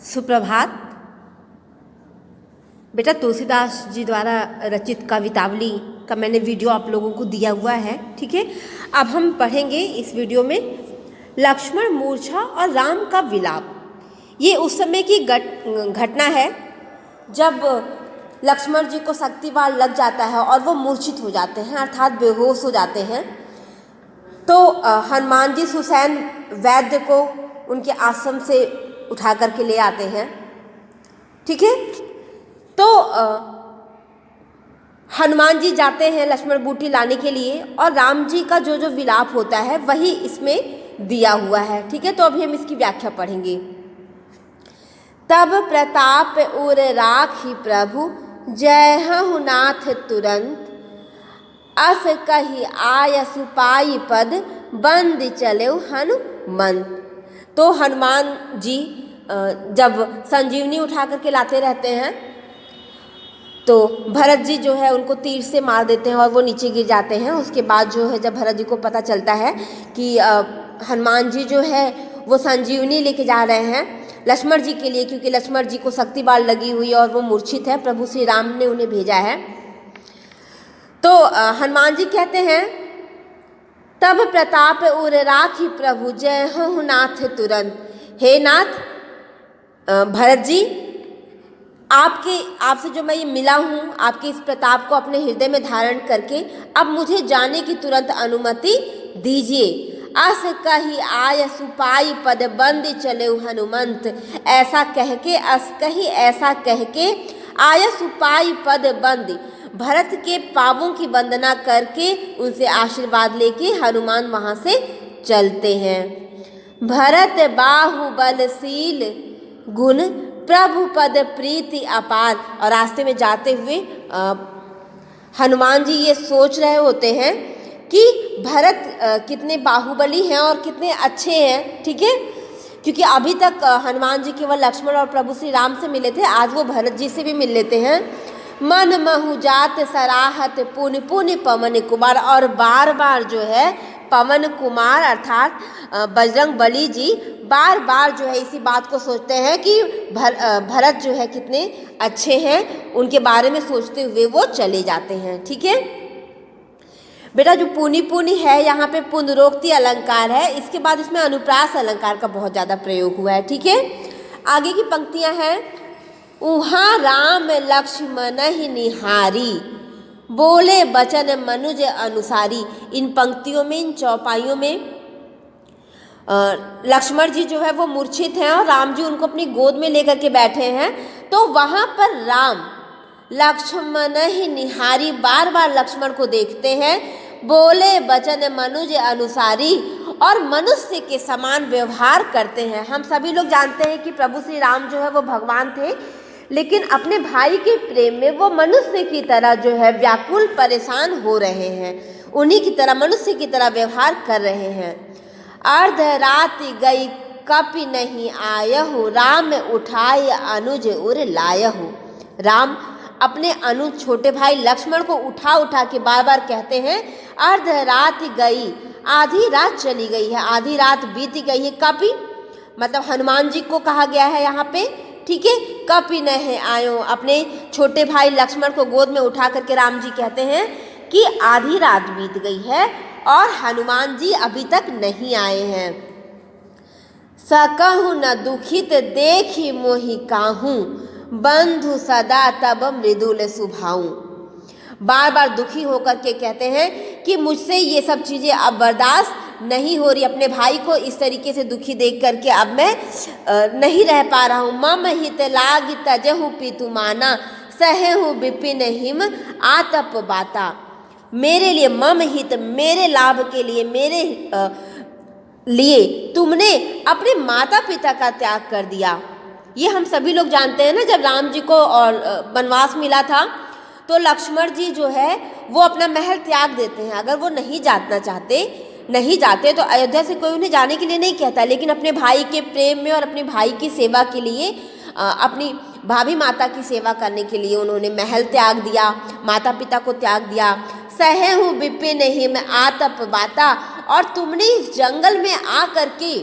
सुप्रभात। बेटा, तुलसीदास जी द्वारा रचित कवितावली का मैंने वीडियो आप लोगों को दिया हुआ है, ठीक है। अब हम पढ़ेंगे इस वीडियो में लक्ष्मण मूर्छा और राम का विलाप। ये उस समय की घटना है जब लक्ष्मण जी को शक्तिवार लग जाता है और वो मूर्छित हो जाते हैं, अर्थात बेहोश हो जाते हैं। तो हनुमान जी सुसैन वैद्य को उनके आश्रम से उठा करके ले आते हैं, ठीक है। तो हनुमान जी जाते हैं लक्ष्मण बूटी लाने के लिए और राम जी का जो जो विलाप होता है वही इसमें दिया हुआ है, ठीक है। तो अभी हम इसकी व्याख्या पढ़ेंगे। तब प्रताप उर राखी प्रभु, जय हहु नाथ तुरंत, अस कही आय सुपाई पद, बंद चले हनुमंत। तो हनुमान जी जब संजीवनी उठा करके लाते रहते हैं तो भरत जी जो है उनको तीर से मार देते हैं और वो नीचे गिर जाते हैं। उसके बाद जो है जब भरत जी को पता चलता है कि हनुमान जी जो है वो संजीवनी लेके जा रहे हैं लक्ष्मण जी के लिए, क्योंकि लक्ष्मण जी को शक्ति बाढ़ लगी हुई और वो मूर्छित है, प्रभु श्री राम ने उन्हें भेजा है। तो हनुमान जी कहते हैं, तब प्रताप उर राखी प्रभु, जय हहु नाथ तुरंत। हे नाथ भरत जी, आपसे जो मैं ये मिला हूँ, आपके इस प्रताप को अपने हृदय में धारण करके अब मुझे जाने की तुरंत अनुमति दीजिए। अस कही आय सुपाई पद, बंद चले हनुमंत। ऐसा कह के, अस कही ऐसा कह के, आय सुपाई पद बंद, भरत के पावों की वंदना करके उनसे आशीर्वाद लेके हनुमान वहाँ से चलते हैं। भरत बाहुबलशील गुण, प्रभु पद प्रीति अपार। और रास्ते में जाते हुए हनुमान जी ये सोच रहे होते हैं कि भरत कितने बाहुबली हैं और कितने अच्छे हैं, ठीक है। क्योंकि अभी तक हनुमान जी केवल लक्ष्मण और प्रभु श्री राम से मिले थे, आज वो भरत जी से भी मिल लेते हैं। मन महु जात सराहत, पुन पुन पवन कुमार। और बार बार जो है पवन कुमार अर्थात बजरंग बली जी बार बार जो है इसी बात को सोचते हैं कि भरत जो है कितने अच्छे हैं, उनके बारे में सोचते हुए वो चले जाते हैं, ठीक है। बेटा, जो पुनि पुनि है यहाँ पे पुनरोक्ति अलंकार है, इसके बाद इसमें अनुप्रास अलंकार का बहुत ज़्यादा प्रयोग हुआ है, ठीक है। आगे की पंक्तियाँ हैं, उहाँ राम लक्ष्मण ही निहारी, बोले बचन मनुज अनुसारी। इन पंक्तियों में, इन चौपाइयों में लक्ष्मण जी जो है वो मूर्छित हैं और राम जी उनको अपनी गोद में लेकर के बैठे हैं। तो वहाँ पर राम लक्ष्मण ही निहारी, बार बार लक्ष्मण को देखते हैं, बोले बचन मनुज अनुसारी, और मनुष्य के समान व्यवहार करते हैं। हम सभी लोग जानते हैं कि प्रभु श्री राम जो है वो भगवान थे, लेकिन अपने भाई के प्रेम में वो मनुष्य की तरह जो है व्याकुल परेशान हो रहे हैं, उन्हीं की तरह मनुष्य की तरह व्यवहार कर रहे हैं। अर्ध रात गई कपि नहीं आयहु, राम उठाय अनुज उर लायहु। राम अपने अनुज छोटे भाई लक्ष्मण को उठा उठा के बार बार कहते हैं, अर्ध रात गई, आधी रात चली गई है, आधी रात बीत गई है। कपि मतलब हनुमान जी को कहा गया है यहाँ पे, ठीक है। कपि नहीं आयो, अपने छोटे भाई लक्ष्मण को गोद में उठा करके राम जी कहते हैं कि आधी रात बीत गई है और हनुमान जी अभी तक नहीं आए हैं। सकहु न दुखित देखी मोहि काहू, बंधु सदा तब मृदुल सुभाऊं। बार बार दुखी होकर के कहते हैं कि मुझसे ये सब चीज़ें अब बर्दाश्त नहीं हो रही, अपने भाई को इस तरीके से दुखी देख करके अब मैं नहीं रह पा रहा हूँ। मम हित लाग तजहु पितु माना, सहहु विपिन हिम आतप बाता। मेरे लिए मम हित, मेरे लाभ के लिए, मेरे लिए तुमने अपने माता पिता का त्याग कर दिया। ये हम सभी लोग जानते हैं ना, जब राम जी को और वनवास मिला था तो लक्ष्मण जी जो है वो अपना महल त्याग देते हैं। अगर वो नहीं जाते तो अयोध्या से कोई उन्हें जाने के लिए नहीं कहता, लेकिन अपने भाई के प्रेम में और अपने भाई की सेवा के लिए, अपनी भाभी माता की सेवा करने के लिए उन्होंने महल त्याग दिया, माता पिता को त्याग दिया। सहहु विपिन हिम आतप बाता, और तुमने इस जंगल में आ करके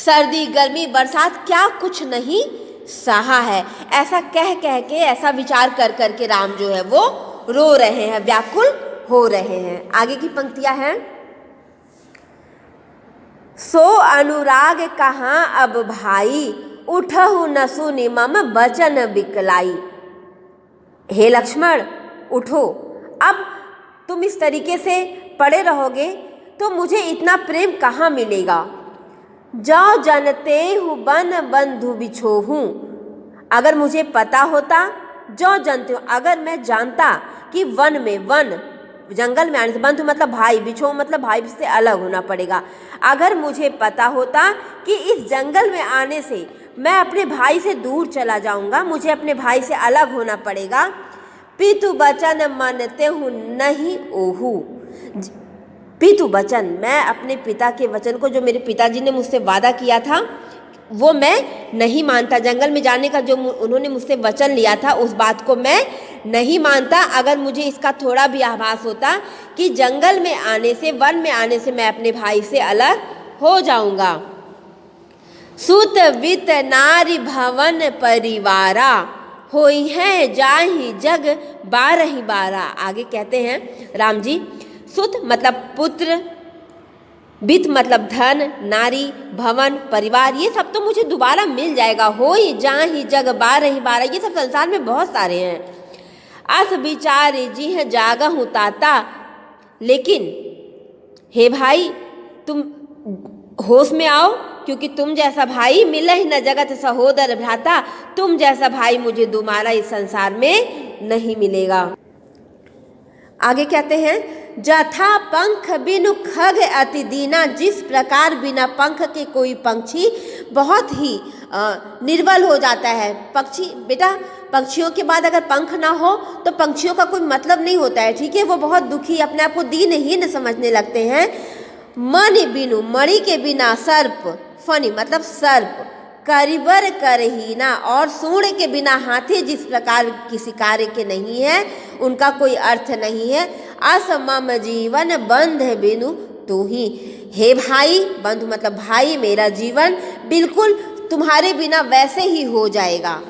सर्दी गर्मी बरसात क्या कुछ नहीं सहा है। ऐसा कह कह के, ऐसा विचार कर कर के राम जो है वो रो रहे हैं, व्याकुल हो रहे हैं। आगे की पंक्तियां हैं, सो अनुराग कहाँ अब भाई, उठहु न सुनि मम बचन बिकलाई। हे लक्ष्मण उठो, अब तुम इस तरीके से पड़े रहोगे तो मुझे इतना प्रेम कहाँ मिलेगा। जो जनते हूँ बन बंधु बिछोहूँ, अगर मुझे पता होता, जो जानते हो अगर मैं जानता कि वन में, वन जंगल में आने से, बंधु मतलब भाई, बिछो मतलब भाई से अलग होना पड़ेगा। अगर मुझे पता होता कि इस जंगल में आने से मैं अपने भाई से दूर चला जाऊंगा, मुझे अपने भाई से अलग होना पड़ेगा। पितु बचन मानते हूँ नहीं ओहू, पितु वचन, मैं अपने पिता के वचन को, जो मेरे पिताजी ने मुझसे वादा किया था, वो मैं नहीं मानता। जंगल में जाने का जो उन्होंने मुझसे वचन लिया था, उस बात को मैं नहीं मानता। अगर मुझे इसका थोड़ा भी आभास होता कि जंगल में आने से, वन में आने से मैं अपने भाई से अलग हो जाऊंगा। सुत वित नारी भवन परिवारा, होई है जाहि जग बारहि बारा। आगे कहते हैं राम जी, सुत मतलब पुत्र, वित्त मतलब धन, नारी, भवन, परिवार, ये सब तो मुझे दोबारा मिल जाएगा। होई जाहि जग बारहि बारा, ये सब संसार में बहुत सारे हैं। अस विचारे जी है जागा हूँ ताता, लेकिन हे भाई तुम होश में आओ, क्योंकि तुम जैसा भाई मिले ही न जगत सहोदर भ्राता, तुम जैसा भाई मुझे दोबारा इस संसार में नहीं मिलेगा। आगे कहते हैं, जथा पंख बिनु खग अति दीना, जिस प्रकार बिना पंख के कोई पंछी बहुत ही निर्बल हो जाता है। पक्षी, बेटा पक्षियों के बाद अगर पंख ना हो तो पंछियों का कोई मतलब नहीं होता है, ठीक है। वो बहुत दुखी, अपने आप को दीनहीन समझने लगते हैं। मणि बिनु, मणि के बिना सर्प, फनी मतलब सर्प, करिबर करहीना, और सूर्ण के बिना हाथी जिस प्रकार किसी कार्य के नहीं है, उनका कोई अर्थ नहीं है। असमम जीवन बंध बिनु तू ही, हे भाई, बंधु मतलब भाई, मेरा जीवन बिल्कुल तुम्हारे बिना वैसे ही हो जाएगा।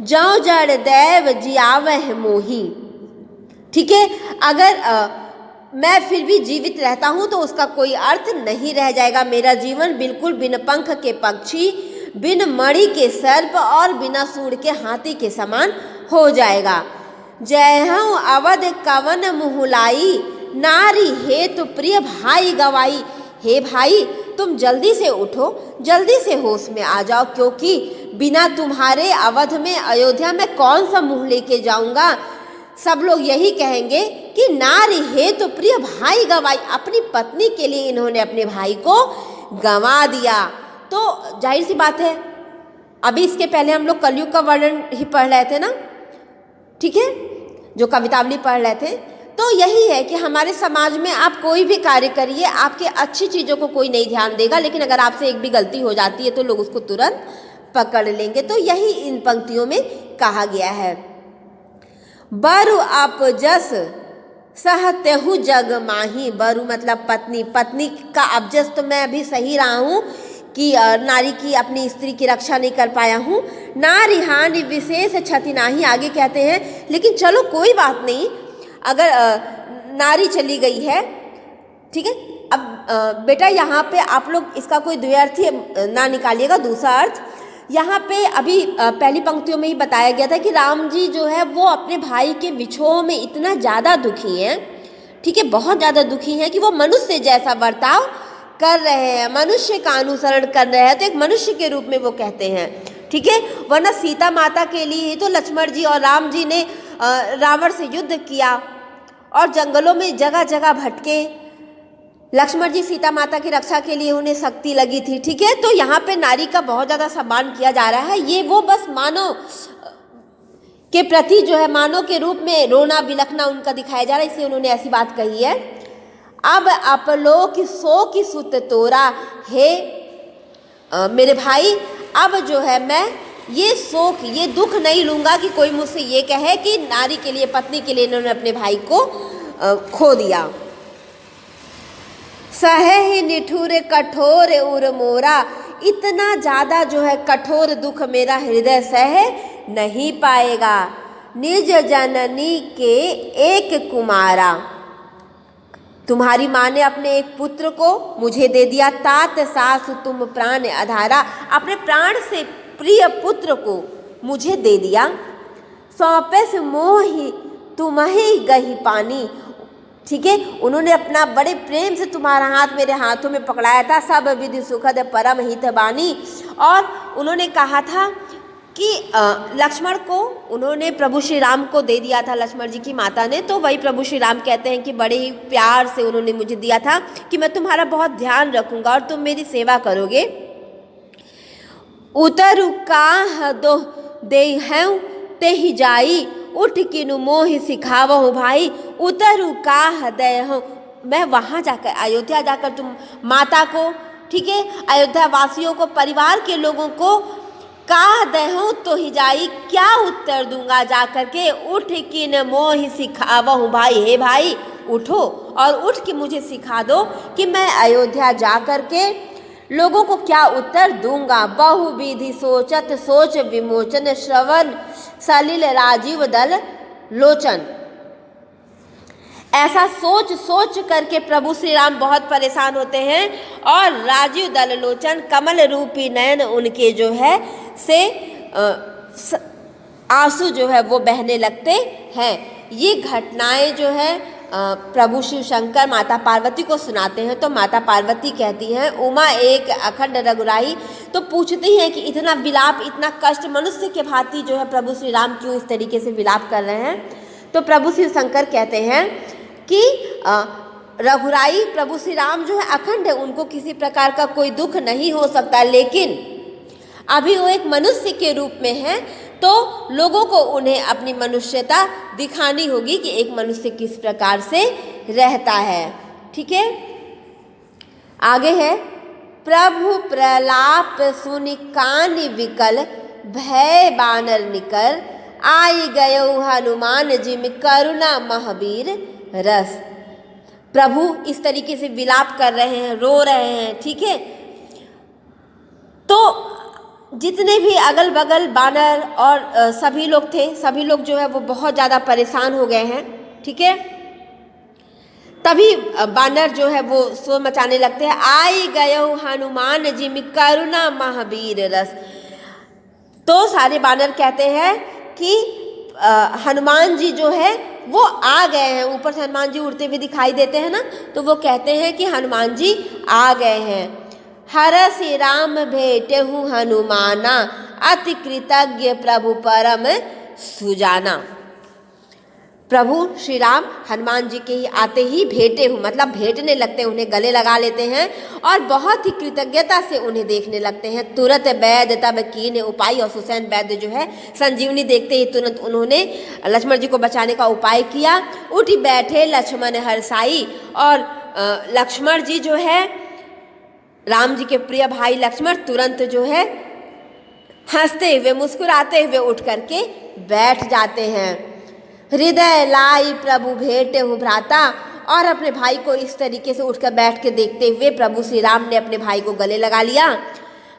जौ जड़ दैव जियावह मोही, ठीक है। अगर मैं फिर भी जीवित रहता हूँ तो उसका कोई अर्थ नहीं रह जाएगा। मेरा जीवन बिल्कुल बिन पंख के पक्षी, बिन मणि के सर्प और बिना सूंड के हाथी के समान हो जाएगा। जय हूँ अवध कवन मुहुलाई, नारी हेतु प्रिय भाई गवाई। हे भाई तुम जल्दी से उठो, जल्दी से होश में आ जाओ, क्योंकि बिना तुम्हारे अवध में, अयोध्या में कौन सा मुँह लेके जाऊंगा। सब लोग यही कहेंगे कि नारी हेतु प्रिय भाई गवाई, अपनी पत्नी के लिए इन्होंने अपने भाई को गंवा दिया। तो जाहिर सी बात है, अभी इसके पहले हम लोग कलयुग का वर्णन ही पढ़ रहे थे ना, ठीक है, जो कवितावली पढ़ रहे थे। तो यही है कि हमारे समाज में आप कोई भी कार्य करिए, आपके अच्छी चीज़ों को कोई नहीं ध्यान देगा, लेकिन अगर आपसे एक भी गलती हो जाती है तो लोग उसको तुरंत पकड़ लेंगे। तो यही इन पंक्तियों में कहा गया है। बरु अपजस सहतेहु जग माही, बरु मतलब पत्नी, पत्नी का अपजस तो मैं अभी सही रहा हूँ कि नारी की, अपनी स्त्री की रक्षा नहीं कर पाया हूँ। नारी हानि विशेष क्षति नाही, आगे कहते हैं, लेकिन चलो कोई बात नहीं, अगर नारी चली गई है, ठीक है। अब बेटा यहाँ पे आप लोग इसका कोई द्व्यर्थी ना निकालिएगा, दूसरा अर्थ यहाँ पे अभी पहली पंक्तियों में ही बताया गया था कि राम जी जो है वो अपने भाई के विछोह में इतना ज़्यादा दुखी हैं, ठीक है, बहुत ज़्यादा दुखी हैं कि वो मनुष्य जैसा बर्ताव कर रहे हैं, मनुष्य का अनुसरण कर रहे हैं। तो एक मनुष्य के रूप में वो कहते हैं, ठीक है। वरना सीता माता के लिए ही तो लक्ष्मण जी और राम जी ने रावण से युद्ध किया और जंगलों में जगह जगह भटके। लक्ष्मण जी सीता माता की रक्षा के लिए उन्हें शक्ति लगी थी, ठीक है। तो यहाँ पे नारी का बहुत ज़्यादा सम्मान किया जा रहा है। ये वो बस मानव के प्रति जो है, मानव के रूप में रोना बिलखना उनका दिखाया जा रहा है, इसलिए उन्होंने ऐसी बात कही है। अब अपलो की सो की सुत तोरा, हे मेरे भाई, अब जो है मैं ये शोक, ये दुख नहीं लूँगा कि कोई मुझसे ये कहे कि नारी के लिए, पत्नी के लिए इन्होंने अपने भाई को खो दिया। सहे ही निठुर कठोर उर मोरा, इतना ज़्यादा जो है कठोर दुख मेरा हृदय सह नहीं पाएगा। निज जननी के एक कुमारा, तुम्हारी माँ ने अपने एक पुत्र को मुझे दे दिया। तात सासु तुम प्राण आधारा, अपने प्राण से प्रिय पुत्र को मुझे दे दिया। सौंपे से मोहि तुम्हें गही पानी, ठीक है, उन्होंने अपना बड़े प्रेम से तुम्हारा हाथ मेरे हाथों में पकड़ाया था। सब विधि सुखद परम हित बानी, और उन्होंने कहा था कि लक्ष्मण को उन्होंने प्रभु श्री राम को दे दिया था, लक्ष्मण जी की माता ने। तो वही प्रभु श्री राम कहते हैं कि बड़े ही प्यार से उन्होंने मुझे दिया था कि मैं तुम्हारा बहुत ध्यान रखूंगा और तुम मेरी सेवा करोगे। उतरु काह दो दे हैं ते ही जाई, उठ किनु मोहि सिखावहु भाई। उतरु काह दे हूँ, मैं वहाँ जाकर अयोध्या जाकर तुम माता को, ठीक है, अयोध्या वासियों को, परिवार के लोगों को काह दहूँ तो ही जाई, क्या उत्तर दूंगा जाकर के। उठ किन मोहि सिखावहु भाई, हे भाई उठो और उठ के मुझे सिखा दो कि मैं अयोध्या जाकर के लोगों को क्या उत्तर दूंगा। बहुविधि सोचत सोच विमोचन, श्रवण सलिल राजीव दल लोचन। ऐसा सोच सोच करके प्रभु श्री राम बहुत परेशान होते हैं और राजीव दल लोचन, कमल रूपी नयन उनके जो है से आंसू जो है वो बहने लगते हैं। ये घटनाएं जो है प्रभु शिव शंकर माता पार्वती को सुनाते हैं। तो माता पार्वती कहती हैं, उमा एक अखंड रघुराई, तो पूछती हैं कि इतना विलाप, इतना कष्ट मनुष्य के भांति जो है प्रभु श्री राम क्यों इस तरीके से विलाप कर रहे हैं। तो प्रभु शिव शंकर कहते हैं कि रघुराई प्रभु श्री राम जो है अखंड है, उनको किसी प्रकार का कोई दुख नहीं हो सकता, लेकिन अभी वो एक मनुष्य के रूप में है, तो लोगों को उन्हें अपनी मनुष्यता दिखानी होगी कि एक मनुष्य किस प्रकार से रहता है। ठीक है, आगे है, प्रभु प्रलाप सुनि कानि विकल, भय बानर निकर, आई गयो हनुमान जी में करुणा महावीर रस। प्रभु इस तरीके से विलाप कर रहे हैं, रो रहे हैं। ठीक है, तो जितने भी अगल बगल बानर और सभी लोग थे, सभी लोग जो है वो बहुत ज़्यादा परेशान हो गए हैं। ठीक है, तभी बानर जो है वो शोर मचाने लगते हैं, आई गयो हनुमान जी में करुणा महावीर रस। तो सारे बानर कहते हैं कि हनुमान जी जो है वो आ गए हैं। ऊपर से हनुमान जी उड़ते हुए दिखाई देते हैं ना, तो वो कहते हैं कि हनुमान जी आ गए हैं। हरसि राम भेटेहु हनुमाना, अति कृतज्ञ प्रभु परम सुजाना। प्रभु श्री राम हनुमान जी के ही आते ही भेटे हूँ, मतलब भेटने लगते हैं, उन्हें गले लगा लेते हैं और बहुत ही कृतज्ञता से उन्हें देखने लगते हैं। तुरंत वैद्य तब कीन्ह उपाय, और सुसैन वैद्य जो है संजीवनी देखते ही तुरंत उन्होंने लक्ष्मण जी को बचाने का उपाय किया। उठी बैठे लक्ष्मण हरसाई, और लक्ष्मण जी जो है, राम जी के प्रिय भाई लक्ष्मण तुरंत जो है हंसते हुए मुस्कुराते हुए उठ करके बैठ जाते हैं। हृदय लाई प्रभु भेटे हूँ भ्राता, और अपने भाई को इस तरीके से उठकर बैठ के देखते हुए प्रभु श्री राम ने अपने भाई को गले लगा लिया।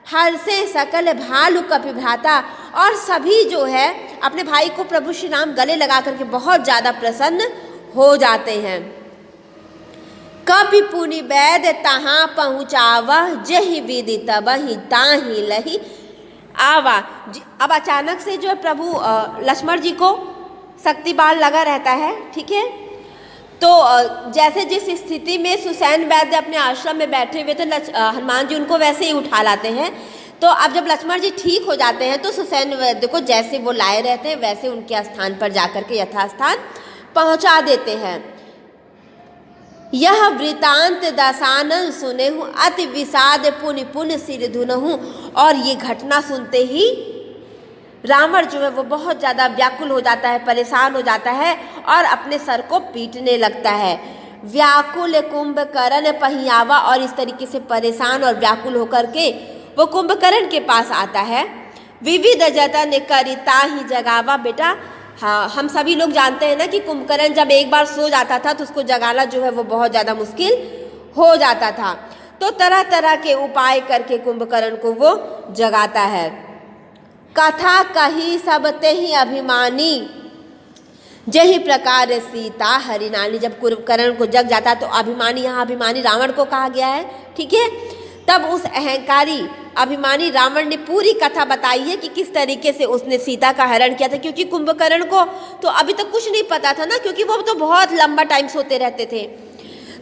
हर्षे सकल भालु कपि भ्राता, और सभी जो है अपने भाई को प्रभु श्री राम गले लगा करके बहुत ज़्यादा प्रसन्न हो जाते हैं। कपि पुनि वैद्य तहाँ पहुँचावह, जहि विधि तबहि ताहि लहि आवा। अब अचानक से जो है प्रभु लक्ष्मण जी को शक्ति बाण लगा रहता है। ठीक है, तो जैसे जिस स्थिति में सुसैन वैद्य अपने आश्रम में बैठे हुए थे, हनुमान जी उनको वैसे ही उठा लाते हैं। तो अब जब लक्ष्मण जी ठीक हो जाते हैं तो सुसैन वैद्य को जैसे वो लाए रहते हैं वैसे उनके स्थान पर जाकर के यथास्थान पहुंचा देते हैं। यह वृतांत दशानन सुने हूँ, अति विषाद पुनि पुनि सिर धुनहूँ। और ये घटना सुनते ही रावण जो है वो बहुत ज़्यादा व्याकुल हो जाता है, परेशान हो जाता है और अपने सर को पीटने लगता है। व्याकुल कुंभकर्ण पहियावा, और इस तरीके से परेशान और व्याकुल होकर के वो कुंभकर्ण के पास आता है। विविध जतन करिता ही जगावा। बेटा हाँ, हम सभी लोग जानते हैं ना कि कुंभकर्ण जब एक बार सो जाता था तो उसको जगाना जो है वो बहुत ज़्यादा मुश्किल हो जाता था। तो तरह तरह के उपाय करके कुंभकर्ण को वो जगाता है। कथा कही सब ते ही अभिमानी, जही प्रकार सीता हरिनानी। जब कुंभकर्ण को जग जाता है तो अभिमानी, यहाँ अभिमानी रावण को कहा गया है, ठीक है। तब उस अहंकारी अभिमानी रावण ने पूरी कथा बताई है कि किस तरीके से उसने सीता का हरण किया था, क्योंकि कुंभकर्ण को तो अभी तक कुछ नहीं पता था ना, क्योंकि वो तो बहुत लंबा टाइम सोते रहते थे।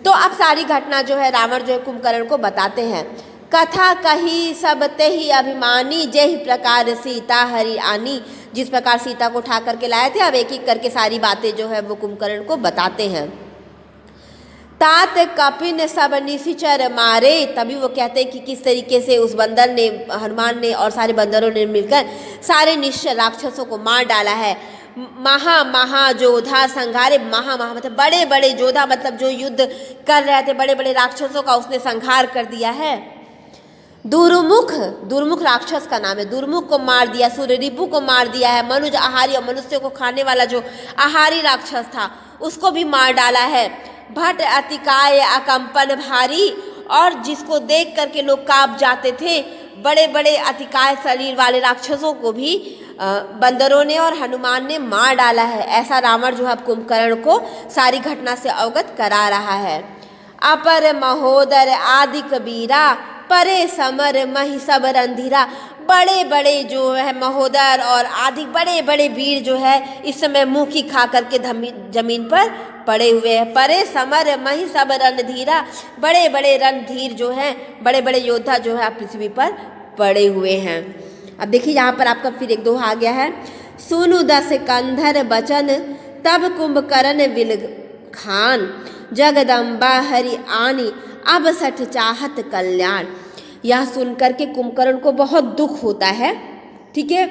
तो अब सारी घटना जो है रावण जो है कुंभकर्ण को बताते हैं। कथा कही सब ते ही अभिमानी, जय प्रकार सीता हरि आनी। जिस प्रकार सीता को उठा करके लाए थे, अब एक एक करके सारी बातें जो है वो कुंभकर्ण को बताते हैं। तात कपिन सब निशिचर मारे, तभी वो कहते हैं कि किस तरीके से उस बंदर ने, हनुमान ने और सारे बंदरों ने मिलकर सारे निश्चर राक्षसों को मार डाला है। महा महा जोधा संघारे, महा महा मतलब बड़े बड़े जोधा, मतलब जो युद्ध कर रहे थे बड़े बड़े राक्षसों का उसने संहार कर दिया है। दुर्मुख, दुर्मुख राक्षस का नाम है, दुर्मुख को मार दिया, सूर्यरिपु को मार दिया है। मनुज आहारी और मनुष्य को खाने वाला जो आहारी राक्षस था उसको भी मार डाला है। भट अतिकाय अकंपन भारी, और जिसको देख करके लोग कांप जाते थे, बड़े बड़े अतिकाय शरीर वाले राक्षसों को भी बंदरों ने और हनुमान ने मार डाला है। ऐसा रावण जो है कुंभकर्ण को सारी घटना से अवगत करा रहा है। अपर महोदर आदि कबीरा, परे समर मही सब रंधीरा। बड़े बड़े जो है महोदर और आदि बड़े बड़े वीर जो है इस समय मुँह की खा करके जमीन पर पड़े हुए हैं। परे समर मही सब रणधीरा, बड़े बड़े रणधीर जो हैं, बड़े बड़े योद्धा जो है पृथ्वी पर पड़े हुए हैं। अब देखिए यहाँ पर आपका फिर एक दोहा आ गया है। सुनु दस कंधर बचन, तब कुंभकर्ण विल खान। जगदम्बा हरि आनी, अब सठ चाहत कल्याण। यह सुनकर के कुंभकर्ण को बहुत दुख होता है, ठीक है।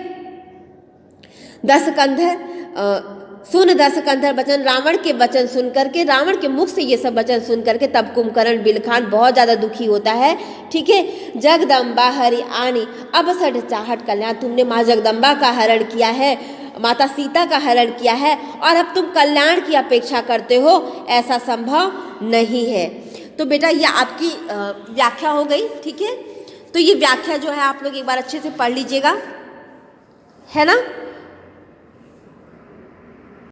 दस कंधर सुन दस कंधर वचन, रावण के वचन सुन करके, रावण के मुख से ये सब वचन सुन करके तब कुंभकर्ण बिलखान बहुत ज़्यादा दुखी होता है, ठीक है। जगदम्बा हरि आनी, अब सठ चाहत कल्याण। तुमने माँ जगदम्बा का हरण किया है, माता सीता का हरण किया है, और अब तुम कल्याण की अपेक्षा करते हो, ऐसा संभव नहीं है। तो बेटा ये आपकी व्याख्या हो गई, ठीक है। तो ये व्याख्या जो है आप लोग एक बार अच्छे से पढ़ लीजिएगा, है ना।